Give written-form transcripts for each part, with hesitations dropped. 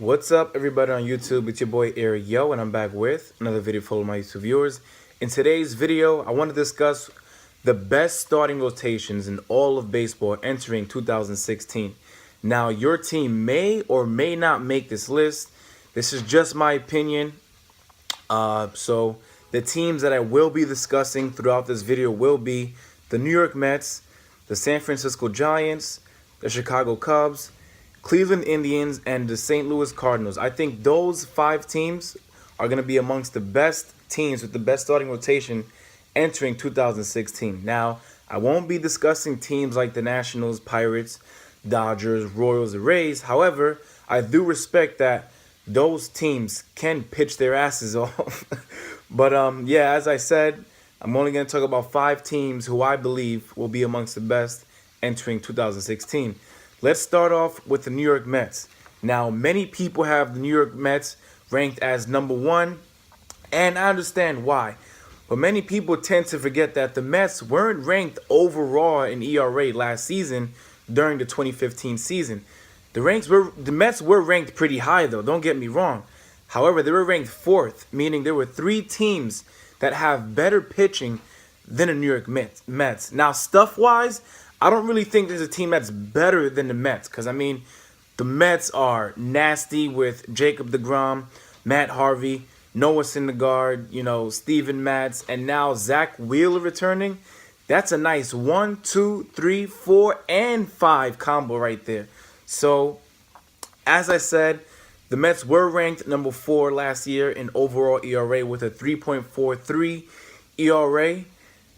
What's up, everybody on YouTube? It's your boy Eric Yo, and I'm back with another video for all my YouTube viewers. In today's video, I want to discuss the best starting rotations in all of baseball entering 2016. Now, your team may or may not make this list. This is just my opinion. So the teams that I will be discussing throughout this video will be the New York Mets, the San Francisco Giants, the Chicago Cubs, Cleveland Indians, and the St. Louis Cardinals. I think those 5 teams are going to be amongst the best teams with the best starting rotation entering 2016. Now, I won't be discussing teams like the Nationals, Pirates, Dodgers, Royals, and Rays. However, I do respect that those teams can pitch their asses off. But yeah, as I said, I'm only going to talk about 5 teams who I believe will be amongst the best entering 2016. Let's start off with the New York Mets. Now, many people have the New York Mets ranked as number 1, and I understand why. But many people tend to forget that the Mets weren't ranked overall in ERA last season during the 2015 season. The Mets were ranked pretty high, though, don't get me wrong. However, they were ranked 4th, meaning there were 3 teams that have better pitching than the New York Mets. Now, stuff-wise, I don't really think there's a team that's better than the Mets. Because, I mean, the Mets are nasty with Jacob deGrom, Matt Harvey, Noah Syndergaard, Steven Matz, and now Zach Wheeler returning. That's a nice 1, 2, 3, 4, and 5 combo right there. So, as I said, the Mets were ranked number 4 last year in overall ERA with a 3.43 ERA.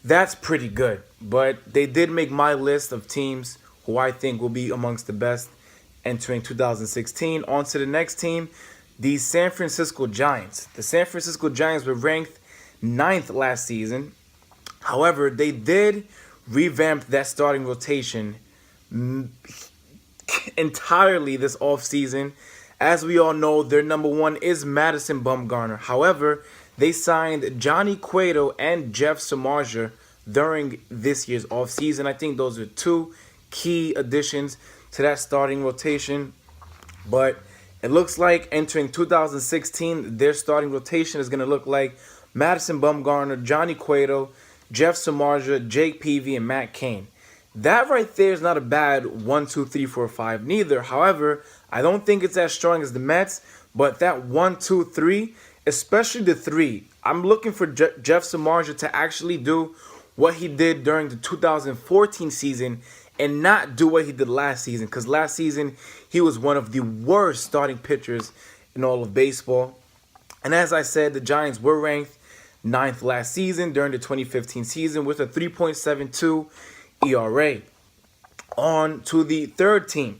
That's pretty good, but they did make my list of teams who I think will be amongst the best entering 2016. On to the next team, the San Francisco Giants. The San Francisco Giants were ranked 9th last season. However, they did revamp that starting rotation entirely this offseason. As we all know, their number 1 is Madison Bumgarner. However, they signed Johnny Cueto and Jeff Samardzija during this year's offseason. I think those are 2 key additions to that starting rotation. But it looks like entering 2016, their starting rotation is going to look like Madison Bumgarner, Johnny Cueto, Jeff Samardzija, Jake Peavy, and Matt Cain. That right there is not a bad 1, 2, 3, 4, 5 neither. However, I don't think it's as strong as the Mets, but that 1, 2, 3, especially the 3, I'm looking for Jeff Samardzija to actually do what he did during the 2014 season and not do what he did last season. Because last season, he was one of the worst starting pitchers in all of baseball. And as I said, the Giants were ranked 9th last season during the 2015 season with a 3.72 ERA. On to the third team,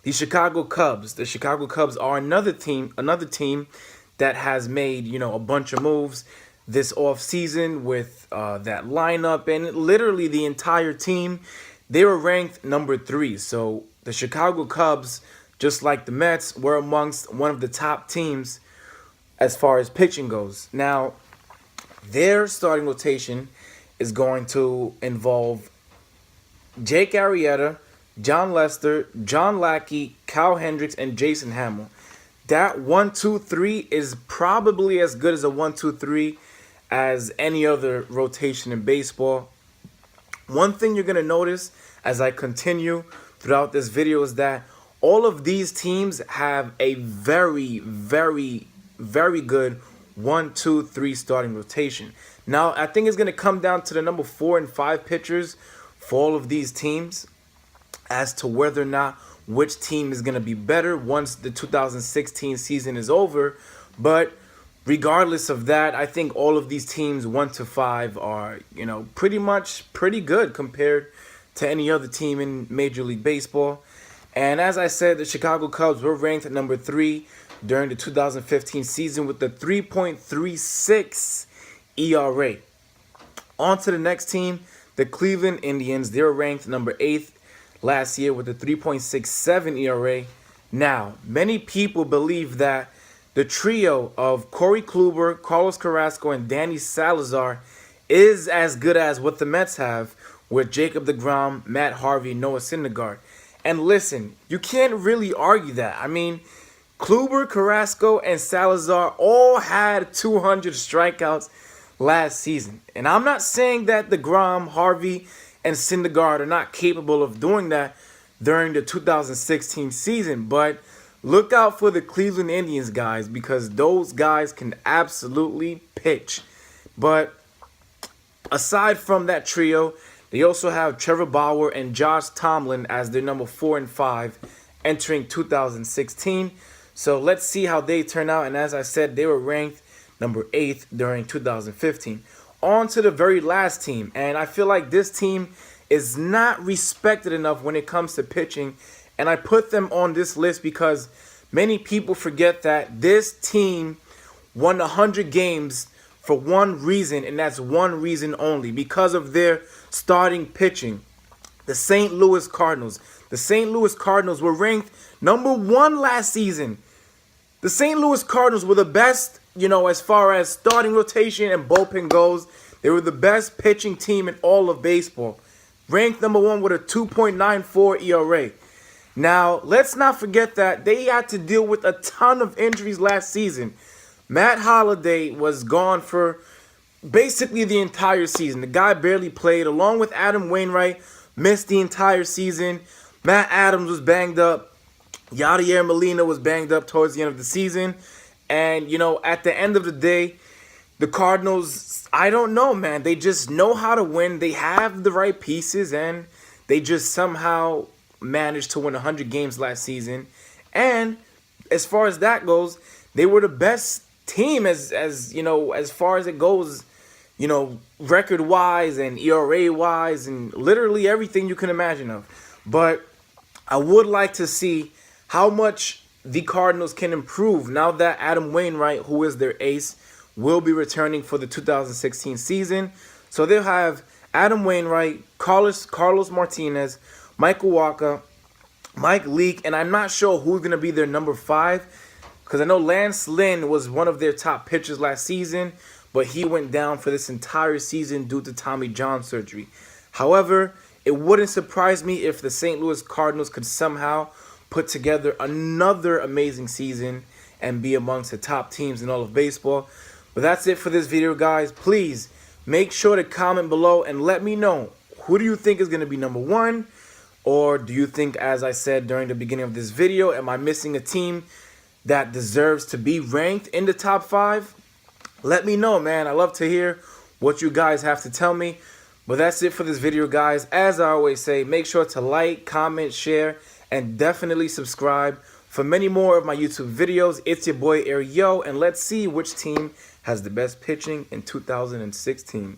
the Chicago Cubs. The Chicago Cubs are another team that has made, a bunch of moves this offseason with that lineup, and literally the entire team. They were ranked number 3. So the Chicago Cubs, just like the Mets, were amongst one of the top teams as far as pitching goes. Now, their starting rotation is going to involve Jake Arrieta, John Lester, John Lackey, Kyle Hendricks, and Jason Hamill. That 1, 2, 3 is probably as good as a 1, 2, 3 as any other rotation in baseball. One thing you're going to notice as I continue throughout this video is that all of these teams have a very, very, very good 1, 2, 3 starting rotation. Now, I think it's going to come down to the number 4 and 5 pitchers for all of these teams as to whether or not which team is going to be better once the 2016 season is over. But regardless of that, I think all of these teams 1 to 5 are, pretty good compared to any other team in Major League Baseball. And as I said, the Chicago Cubs were ranked at number 3 during the 2015 season with the 3.36 ERA. On to the next team, the Cleveland Indians. They were ranked number 8th last year with a 3.67 ERA. Now, many people believe that the trio of Corey Kluber, Carlos Carrasco, and Danny Salazar is as good as what the Mets have with Jacob deGrom, Matt Harvey, Noah Syndergaard. And listen, you can't really argue that. I mean, Kluber, Carrasco, and Salazar all had 200 strikeouts last season. And I'm not saying that DeGrom, Harvey, and Syndergaard are not capable of doing that during the 2016 season, but look out for the Cleveland Indians, guys, because those guys can absolutely pitch. But aside from that trio, they also have Trevor Bauer and Josh Tomlin as their number 4 and 5 entering 2016. So let's see how they turn out. And as I said, they were ranked number 8th during 2015. On to the very last team. And I feel like this team is not respected enough when it comes to pitching. And I put them on this list because many people forget that this team won 100 games for one reason, and that's one reason only, because of their starting pitching. The St. Louis Cardinals. The St. Louis Cardinals were ranked number 1 last season. The St. Louis Cardinals were the best, as far as starting rotation and bullpen goes. They were the best pitching team in all of baseball. Ranked number 1 with a 2.94 ERA. Now, let's not forget that they had to deal with a ton of injuries last season. Matt Holliday was gone for basically the entire season. The guy barely played, along with Adam Wainwright, missed the entire season. Matt Adams was banged up. Yadier Molina was banged up towards the end of the season. And, at the end of the day, the Cardinals, I don't know, man. They just know how to win. They have the right pieces, and they just somehow managed to win 100 games last season. And as far as that goes, they were the best team as far as it goes, record-wise and ERA-wise and literally everything you can imagine of. But I would like to see how much the Cardinals can improve now that Adam Wainwright, who is their ace, will be returning for the 2016 season. So they'll have Adam Wainwright, Carlos Martinez, Michael Walker, Mike Leake, and I'm not sure who's going to be their number 5, because I know Lance Lynn was one of their top pitchers last season, but he went down for this entire season due to Tommy John surgery. However, it wouldn't surprise me if the St. Louis Cardinals could somehow put together another amazing season and be amongst the top teams in all of baseball. But that's it for this video, guys. Please make sure to comment below and let me know, who do you think is going to be number 1? Or do you think, as I said during the beginning of this video, am I missing a team that deserves to be ranked in the top 5? Let me know, man. I love to hear what you guys have to tell me. But that's it for this video, guys. As I always say, make sure to like, comment, share, and definitely subscribe for many more of my YouTube videos. It's your boy Ariel, and let's see which team has the best pitching in 2016.